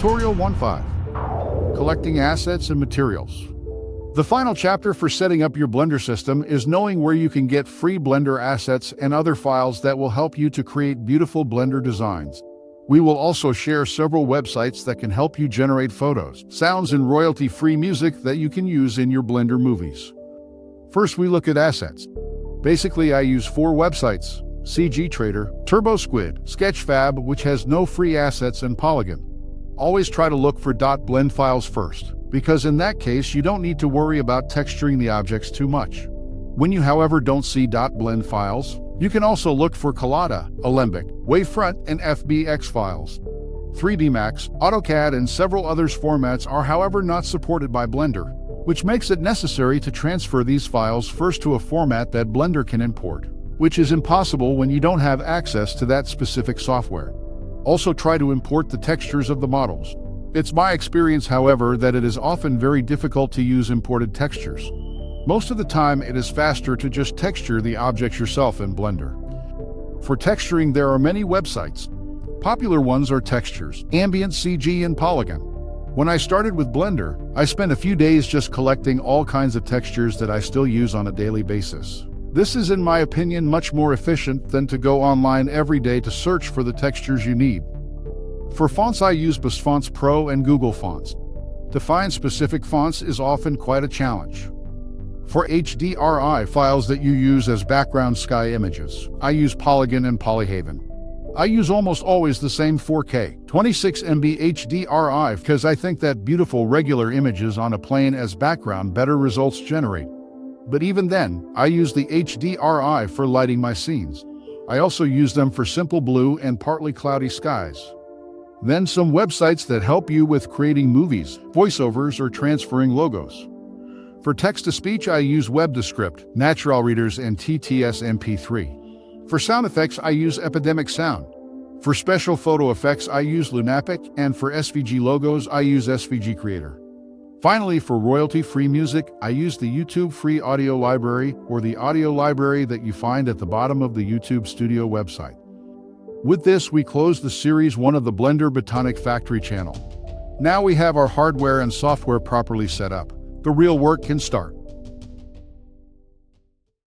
Tutorial 1.5. Collecting assets and materials. The final chapter for setting up your Blender system is knowing where you can get free Blender assets and other files that will help you to create beautiful Blender designs. We will also share several websites that can help you generate photos, sounds, and royalty-free music that you can use in your Blender movies. First, we look at assets. Basically, I use 4 websites: CG Trader, TurboSquid, Sketchfab, which has no free assets, and Polygon. Always try to look for .blend files first, because in that case you don't need to worry about texturing the objects too much. When you, however, don't see .blend files, you can also look for Collada, Alembic, Wavefront, and FBX files. 3D Max, AutoCAD, and several others formats are, however, not supported by Blender, which makes it necessary to transfer these files first to a format that Blender can import, which is impossible when you don't have access to that specific software. Also, try to import the textures of the models. It's my experience, however, that it is often very difficult to use imported textures. Most of the time, it is faster to just texture the objects yourself in Blender. For texturing, there are many websites. Popular ones are Textures, Ambient CG, and Polygon. When I started with Blender, I spent a few days just collecting all kinds of textures that I still use on a daily basis. This is, in my opinion, much more efficient than to go online every day to search for the textures you need. For fonts, I use Bus Fonts Pro and Google Fonts. To find specific fonts is often quite a challenge. For HDRI files that you use as background sky images, I use Polygon and Polyhaven. I use almost always the same 4K, 26 MB HDRI because I think that beautiful regular images on a plane as background better results generate. But even then, I use the HDRI for lighting my scenes. I also use them for simple blue and partly cloudy skies. Then some websites that help you with creating movies, voiceovers, or transferring logos. For text-to-speech, I use WebDescript, Natural Readers, and TTS MP3. For sound effects, I use Epidemic Sound. For special photo effects, I use Lunapic, and for SVG logos, I use SVG Creator. Finally, for royalty-free music, I use the YouTube Free Audio Library, or the audio library that you find at the bottom of the YouTube Studio website. With this, we close the Series 1 of the Blender Botanic Factory channel. Now we have our hardware and software properly set up. The real work can start.